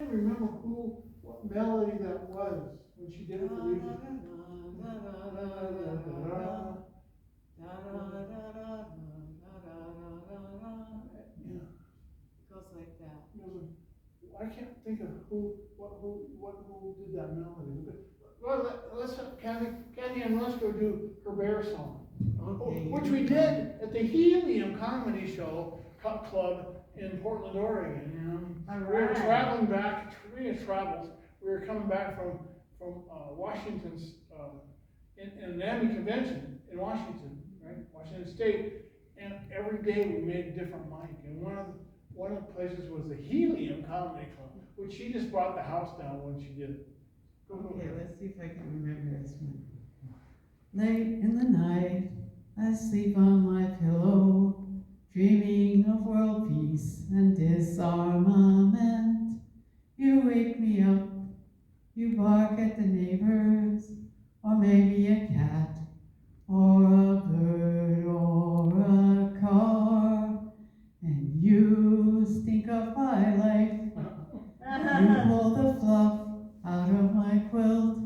I don't remember what melody that was when she did it for you. Yeah. It goes like that. I can't think of who did that melody. Well, let's have Kathy and Rusko do her bear song. Okay. Which we did at the Helium Comedy Show Club in Portland, Oregon. You know, All we were right. traveling back. We had travels. We were coming back from Washington's in an Miami convention in Washington, right? Washington State. And every day we made a different mic. And one of the places was the Helium Comedy Club, which she just brought the house down when she did it. Okay, let's see if I can remember this one. Late in the night, I sleep on my pillow, dreaming of world peace and disarmament. You wake me up, you bark at the neighbors, or maybe a cat, or a bird, or a car, and you stink of my life. You pull the fluff out of my quilt,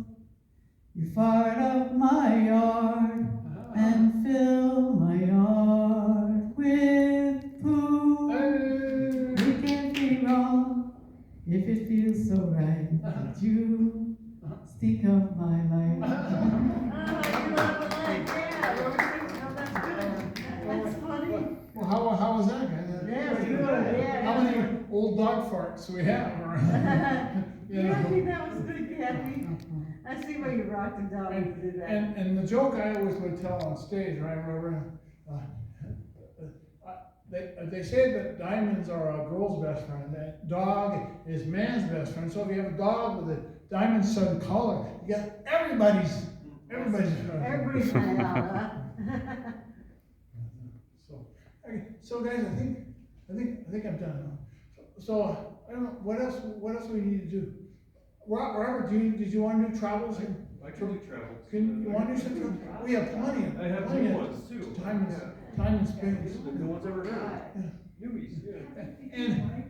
you fart up my yard, and fill my yard with poo. You can't be wrong if it feels so right that you stink of my life. That's funny. Well, how was that, guys? Yeah, good. Yeah, How many old dog farts we have around? Yeah, I think that was good, Kathy. I see why you rocked him down when you did that. And the joke I always would tell on stage, right, they say that diamonds are a girl's best friend, that dog is man's best friend. So if you have a dog with a diamond sun collar, you got everybody's friend. Everybody's friend out, huh? So guys, I think I'm done. So I don't know what else we need to do. Robert, did you want to do travels? I can do travel. You want to do some travel? We have plenty of. I have plenty new of ones too. Time and space. No one's ever heard. Newbies, yeah.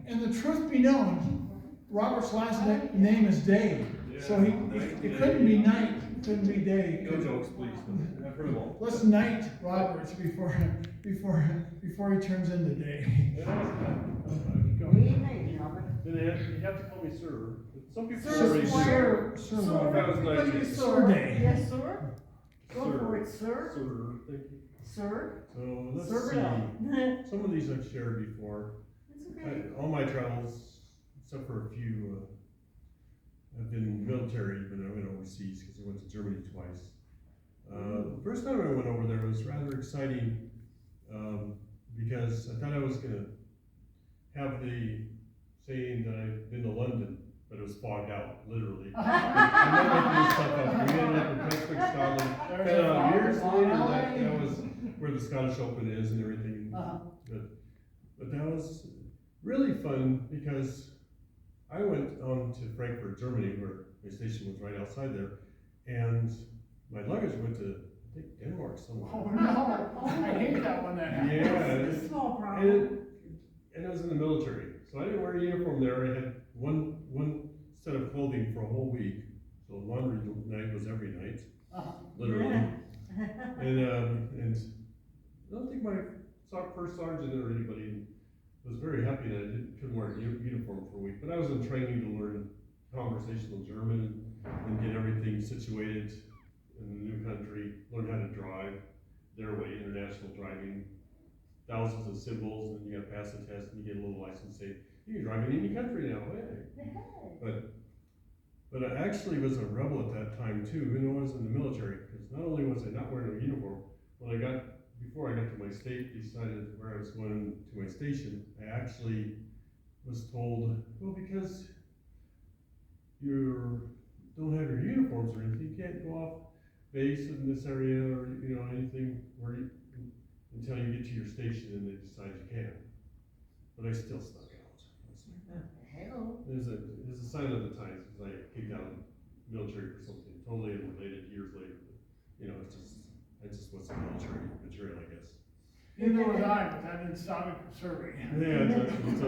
And the truth be known, Robert's last name is Day. So it couldn't be night, it couldn't be day. No jokes, please. I've heard them all. Let's knight Roberts before he turns into Day. You have to call me sir. Some people Sir, already do. sir. Sir Day. Yes, sir. Go Sir. for it, sir. Sir, thank you. Sir. So let's Serve it see. up. Some of these I've shared before. It's okay. All my travels, except for a few, I've been military, but I went overseas because I went to Germany twice. The first time I went over there was rather exciting because I thought I was going to have the saying that I've been to London, but it was fogged out, literally. I'm not making this stuff up. We ended up in Prestwick, Scotland. And years later, that was where the Scottish Open is and everything. But that was really fun because I went on to Frankfurt, Germany, where my station was right outside there, and my luggage went to, I think, Denmark somewhere. Oh no! I hate that when that happens. It's a small problem. And I was in the military, so I didn't wear a uniform there. I had one set of clothing for a whole week, so laundry night was every night, literally. And I don't think my first sergeant or anybody was very happy that I couldn't wear a uniform for a week, but I was in training to learn conversational German and get everything situated in the new country, learn how to drive their way, international driving, thousands of symbols, and you gotta pass the test and you get a little license say, you can drive in any country now, hey. But I actually was a rebel at that time too, even though I was in the military, because not only was I not wearing a uniform, before I got to my state, decided where I was going to my station, I actually was told, well, because you don't have your uniforms or anything, you can't go off base in this area or anything until you get to your station and they decide you can. But I still snuck out. It was a sign of the times because I kicked out of the military for something totally unrelated years later. I just wasn't military material, I guess. Neither was I, but that didn't stop me from serving. Yeah, so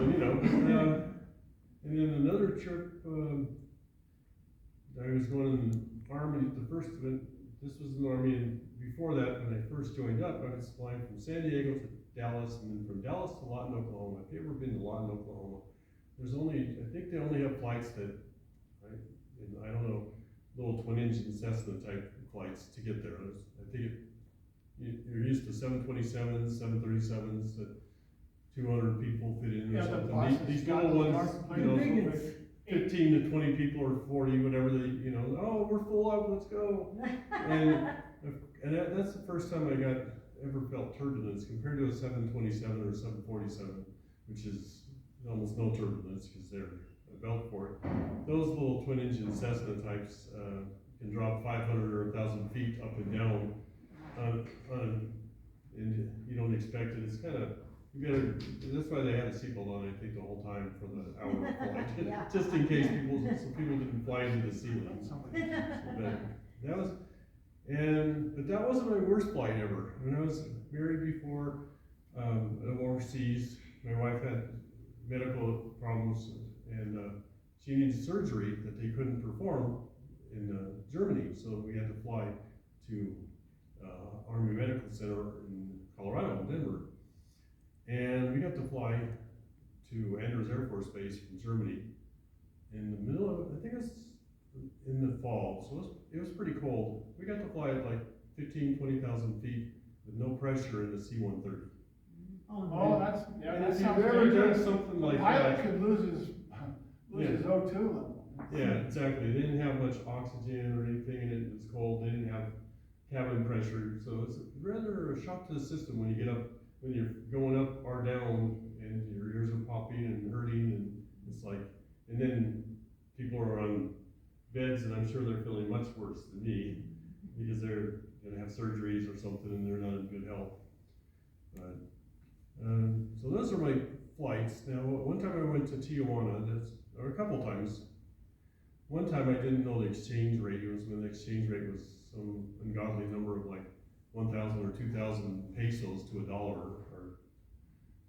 And then another trip, I was going in the Army, the first of it, this was in the Army, and before that, when I first joined up, I was flying from San Diego to Dallas, and then from Dallas to Lawton, Oklahoma. If you've ever been to Lawton, Oklahoma, I think they only have flights that, I don't know, little twin-engine Cessna type flights to get there. I think you're used to 727s, 737s that 200 people fit in or Yeah, the something. buses These got little those ones, dark you know, planes. 15 to 20 people or 40, whatever they, you know, oh, we're full up, let's go. And that's the first time I ever felt turbulence compared to a 727 or a 747, which is almost no turbulence because they're built for it. Those little twin engine Cessna types can drop 500 or 1,000 feet up and down, and you don't expect it. It's kind of, that's why they had a seatbelt on, I think, the whole time for the hour flight, Yeah. just in case people didn't fly into the ceiling. But that wasn't my worst flight ever. When I was married before, overseas, my wife had medical problems, and she needed surgery that they couldn't perform in Germany, so we had to fly to Army Medical Center in Colorado, in Denver. And we got to fly to Andrews Air Force Base from Germany in the middle of, I think it was in the fall, so it was pretty cold. We got to fly at like 20,000 feet with no pressure in the C-130. Oh, that's And if sounds you've ever done dangerous. something The like pilot that, could lose his O2 level. yeah, exactly. They didn't have much oxygen or anything, and it was cold. They didn't have cabin pressure, so it's rather a shock to the system when you get up, when you're going up or down, and your ears are popping and hurting, and it's like, and then people are on beds, and I'm sure they're feeling much worse than me because they're gonna have surgeries or something, and they're not in good health. But so those are my flights. Now, one time I went to Tijuana, or a couple times. One time I didn't know the exchange rate. It was when the exchange rate was some ungodly number of like 1,000 or 2,000 pesos to $1.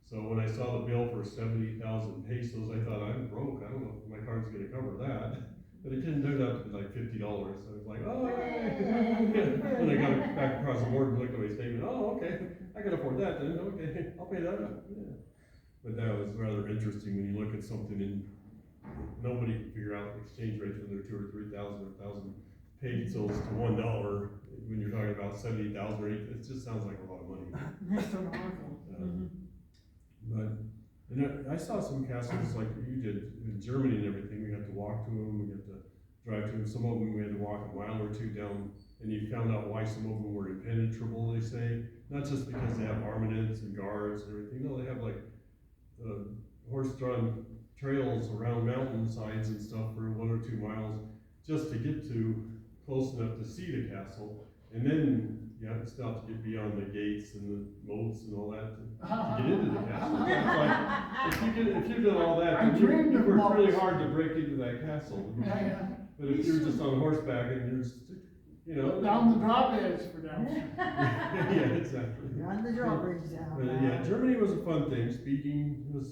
So when I saw the bill for 70,000 pesos, I thought, I'm broke. I don't know if my card's gonna cover that. But it didn't turn out to be like $50. So I was like, oh, when I got back across the board and looked at my statement, oh, okay, I can afford that then, okay, I'll pay that. Yeah. But that was rather interesting when you look at something and nobody can figure out exchange rates when they're 2,000 or 3,000 or 1,000 pesos to $1. When you're talking about 70,000 or 80, it just sounds like a lot of money. And I saw some castles like you did in Germany and everything. We got to walk to them, we got to drive to them. Some of them we had to walk a mile or two down, and you found out why some of them were impenetrable, they say. Not just because they have armaments and guards and everything. No, they have like horse-drawn trails around mountainsides and stuff for 1 or 2 miles just to get to close enough to see the castle. And then you have to stop to get beyond the gates and the moats and all that to get into the castle. It's like, if you did all that, then you worked really hard to break into that castle. But if you're just on horseback and you're just, you know. Down the drawbridge for down. Yeah, exactly. Run the drawbridge down. But yeah, Germany was a fun thing. Speaking was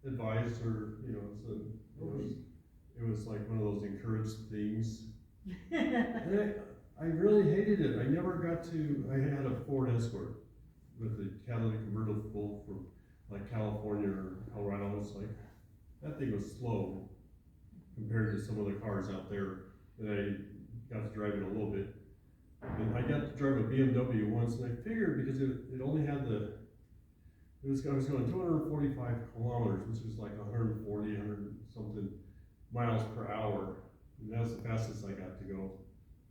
advised, or, you know, it was like one of those encouraged things. And I really hated it. I never got to, I had a Ford Escort with a catalytic convertible from like California or Colorado. It's like, that thing was slow compared to some of the cars out there that I got to drive it a little bit. And I got to drive a BMW once, and I figured because it only had I was going 245 kilometers, which was like 140, 100 something miles per hour. And that was the fastest I got to go.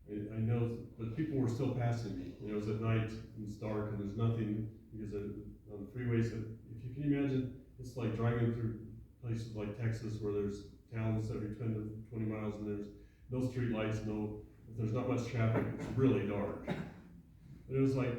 I know, but people were still passing me. It was at night, and it's dark, and there's nothing, because on the freeways, if you can imagine, it's like driving through places like Texas where there's towns every 10 to 20 miles, and there's no street lights, if there's not much traffic, it's really dark. But it was like,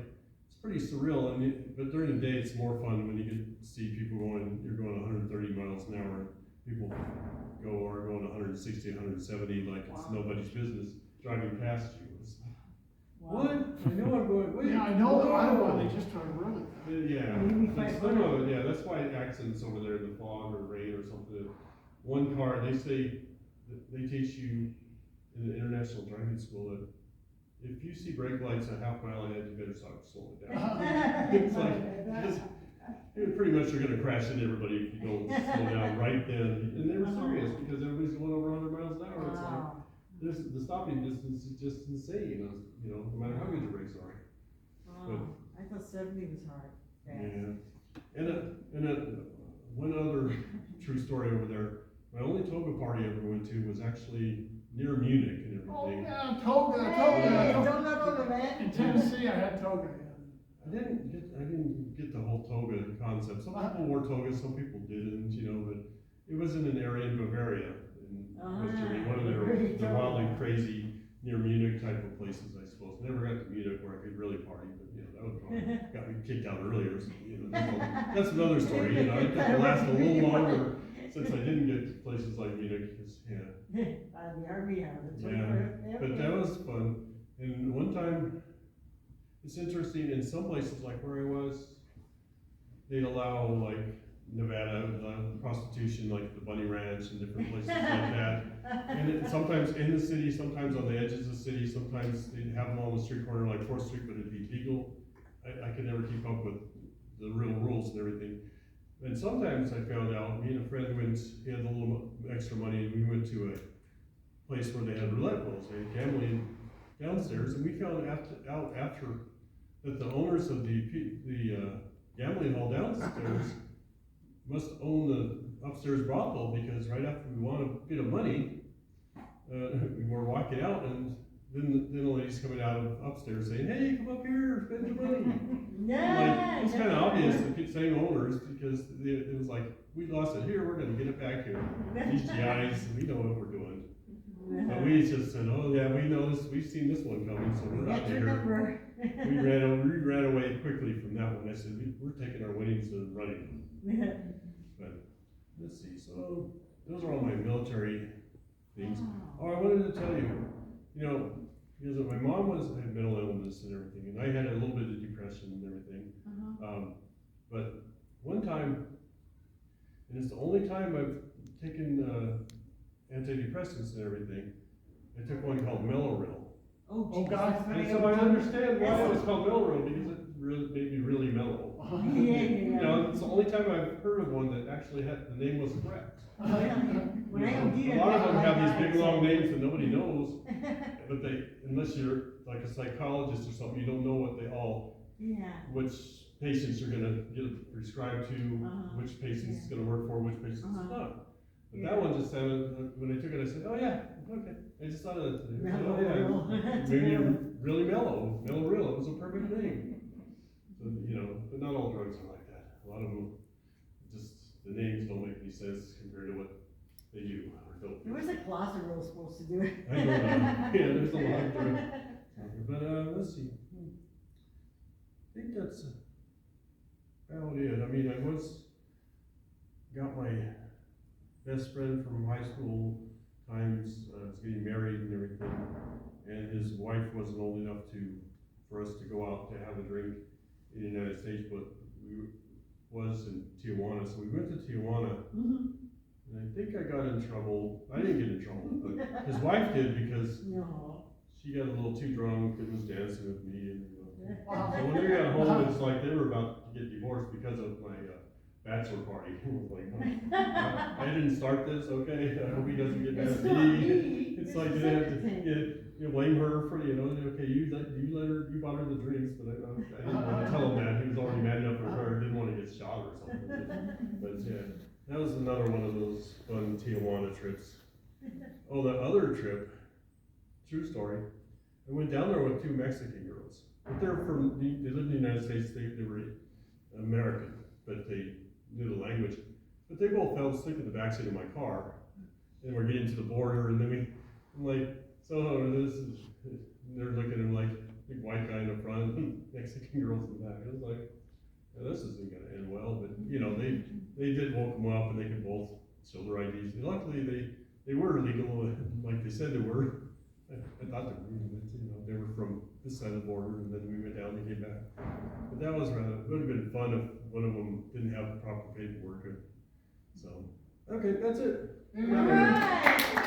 it's pretty surreal, but during the day, it's more fun when you get to see people you're going 130 miles an hour, and people are going 160, 170, like it's nobody's business. Driving past you. It's like, what? I know I'm going, wait. Yeah, I know that Iowa, they just drive really fast. Yeah, Maybe that's 500. yeah, that's why accidents over there in the fog or rain or something, one car, they say, that they teach you in the international driving school that if you see brake lights a half mile ahead, you better start slowing it down. It's like, because you pretty much are gonna crash into everybody if you don't slow down right then. And they were serious, because everybody's going over 100 miles an hour. It's like, the stopping distance is just insane, you know, no matter how good your brakes are. I thought 70 was hard. Yeah. And one other true story over there, my only toga party I ever went to was actually near Munich and everything. Oh, yeah, toga. In Tennessee, I had toga. I didn't get the whole toga concept. Some people wore togas, some people didn't, you know, but it was in an area in Bavaria, in West Germany, one of their wildly crazy near Munich type of places, I suppose. Never got to Munich where I could really party, but you know, that would probably got me kicked out earlier. So, you know, that's another story. You know, I think it lasted a little longer since I didn't get to places like Munich. Cause, but that was fun. And one time, it's interesting, in some places like where I was, they'd allow like Nevada, prostitution, like the Bunny Ranch and different places like that. And sometimes in the city, sometimes on the edges of the city, sometimes they'd have them on the street corner like 4th Street, but it'd be legal. I could never keep up with the real rules and everything. And sometimes I found out, me and a friend went, he had a little extra money, and we went to a place where they had roulette wheels, they had gambling downstairs, and we found out after that the owners of the gambling hall downstairs must own the upstairs brothel, because right after we won a bit of money, we were walking out, and then the lady's coming out of upstairs saying, "Hey, come up here, spend your money." Like, it's kind of obvious that the same owners, because it was like, we lost it here, we're going to get it back here. These GIs, we know what we're doing. But we just said, "Oh yeah, we know this. We've seen this one coming, so we're out here." We ran away quickly from that one. I said, "We're taking our winnings and running." But let's see. So those are all my military things. Oh, I wanted to tell you, you know, because my mom had mental illness and everything, and I had a little bit of depression and everything. But one time, and it's the only time I've taken antidepressants and everything, I took one called Meloril. Oh gosh. And so I understand why it was called Meloril, because it really made me really mellow. You know, it's the only time I've heard of one that actually had, the name was correct. You know, a lot of them have these big long names that nobody knows, but unless you're like a psychologist or something, you don't know what they all, which patients you're gonna get prescribed to, which patients it's gonna work for, which patients it's not. But that one just sounded, when I took it, I said, "Oh yeah, okay." I just thought of it today. Oh yeah, it made me really mellow. Meloril, it was a perfect name. So, you know, but not all drugs are like that. A lot of them, just, the names don't make any sense compared to what they do or don't do. There was a Colosterol supposed to do it. I know that. Yeah, there's a lot of drugs. But let's see. I think that's about it. I mean, got my best friend from high school times, was getting married and everything, and his wife wasn't old enough for us to go out to have a drink in the United States, but we was in Tijuana, so we went to Tijuana, and I think I got in trouble. I didn't get in trouble, but his wife did, because she got a little too drunk and was dancing with me, and so when they got home, it's like they were about to get divorced because of my bachelor party. Like, I didn't start this, okay? I hope he doesn't get mad at me. It's like you blame her for, you know, okay, you bought her the drinks, but I didn't want to tell him that. He was already mad enough at her, didn't want to get shot or something. But yeah, that was another one of those fun Tijuana trips. Oh, the other trip, true story, I went down there with 2 Mexican girls. But they lived in the United States, they were American, but they knew the language. But they both fell asleep in the backseat of my car, and we're getting to the border, and then I'm like, "So this is," and they're looking at him like, big white guy in the front, and Mexican girls in the back. It was like, "Yeah, this isn't gonna end well," but you know, they did woke them up, and they could both show their IDs. And luckily, they were legal, like they said they were. I thought they were, but you know, they were from this side of the border, and then we went down and came back. But that was it would have been fun if one of them didn't have the proper paperwork. So, Okay, that's it. All right.